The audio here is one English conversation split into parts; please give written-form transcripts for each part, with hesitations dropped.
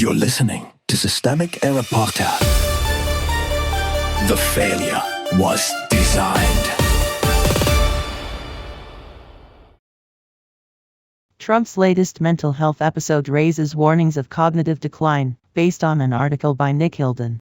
You're listening to Systemic Error Podcast. The failure was designed. Trump's latest mental health episode raises warnings of cognitive decline, based on an article by Nick Hilden.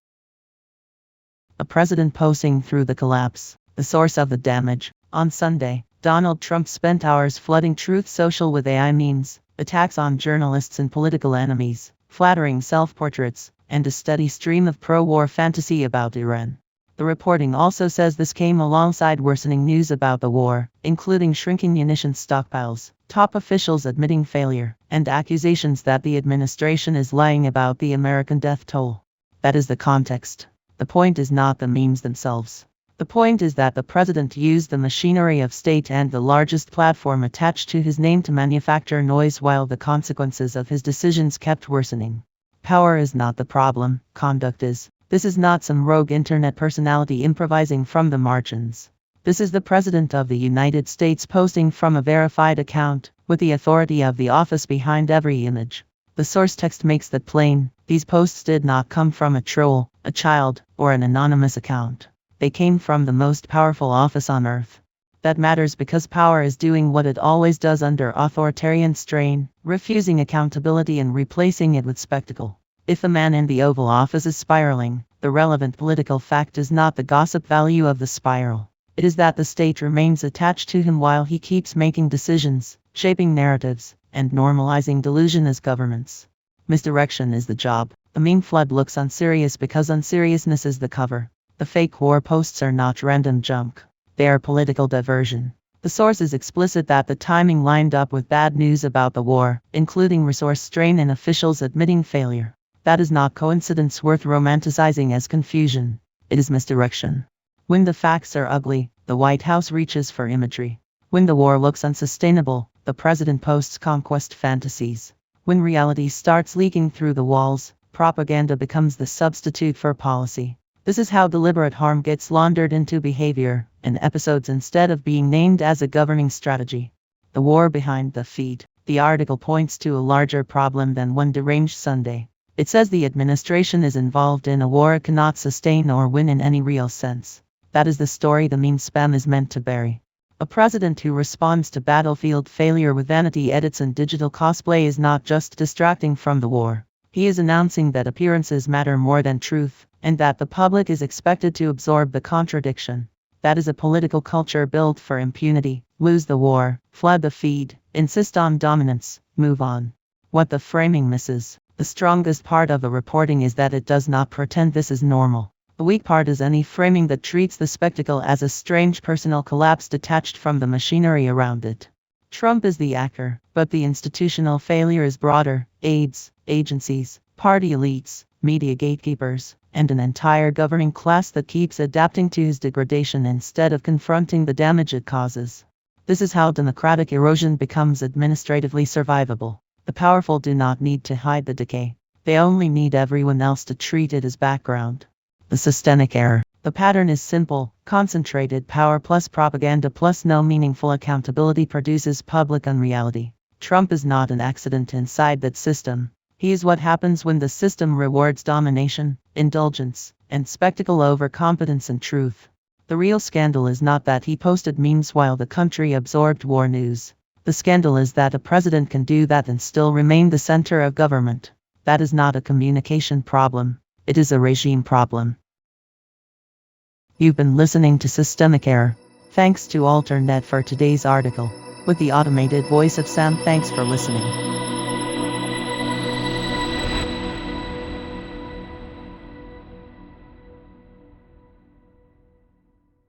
A president posting through the collapse, the source of the damage. On Sunday, Donald Trump spent hours flooding Truth Social with AI memes, attacks on journalists and political enemies, flattering self-portraits, and a steady stream of pro-war fantasy about Iran. The reporting also says this came alongside worsening news about the war, including shrinking munition stockpiles, top officials admitting failure, and accusations that the administration is lying about the American death toll. That is the context. The point is not the memes themselves. The point is that the president used the machinery of state and the largest platform attached to his name to manufacture noise while the consequences of his decisions kept worsening. Power is not the problem, conduct is. This is not some rogue internet personality improvising from the margins. This is the President of the United States posting from a verified account, with the authority of the office behind every image. The source text makes that plain. These posts did not come from a troll, a child, or an anonymous account. They came from the most powerful office on earth. That matters because power is doing what it always does under authoritarian strain, refusing accountability and replacing it with spectacle. If the man in the Oval Office is spiraling, the relevant political fact is not the gossip value of the spiral. It is that the state remains attached to him while he keeps making decisions, shaping narratives, and normalizing delusion as governments. Misdirection is the job. The meme flood looks unserious because unseriousness is the cover. The fake war posts are not random junk. They are political diversion. The source is explicit that the timing lined up with bad news about the war, including resource strain and officials admitting failure. That is not coincidence worth romanticizing as confusion. It is misdirection. When the facts are ugly, the White House reaches for imagery. When the war looks unsustainable, the president posts conquest fantasies. When reality starts leaking through the walls, propaganda becomes the substitute for policy. This is how deliberate harm gets laundered into behavior and episodes instead of being named as a governing strategy. The war behind the feed. The article points to a larger problem than one deranged Sunday. It says the administration is involved in a war it cannot sustain or win in any real sense. That is the story the meme spam is meant to bury. A president who responds to battlefield failure with vanity edits and digital cosplay is not just distracting from the war. He is announcing that appearances matter more than truth, and that the public is expected to absorb the contradiction. That is a political culture built for impunity. Lose the war, flood the feed, insist on dominance, move on. What the framing misses. The strongest part of the reporting is that it does not pretend this is normal. The weak part is any framing that treats the spectacle as a strange personal collapse detached from the machinery around it. Trump is the actor, but the institutional failure is broader: aides, agencies, party elites, media gatekeepers, and an entire governing class that keeps adapting to his degradation instead of confronting the damage it causes. This is how democratic erosion becomes administratively survivable. The powerful do not need to hide the decay. They only need everyone else to treat it as background. The systemic error. The pattern is simple. Concentrated power plus propaganda plus no meaningful accountability produces public unreality. Trump is not an accident inside that system. He is what happens when the system rewards domination, indulgence, and spectacle over competence and truth. The real scandal is not that he posted memes while the country absorbed war news. The scandal is that a president can do that and still remain the center of government. That is not a communication problem. It is a regime problem. You've been listening to Systemic Error. Thanks to Alternet for today's article. With the automated voice of Sam, thanks for listening.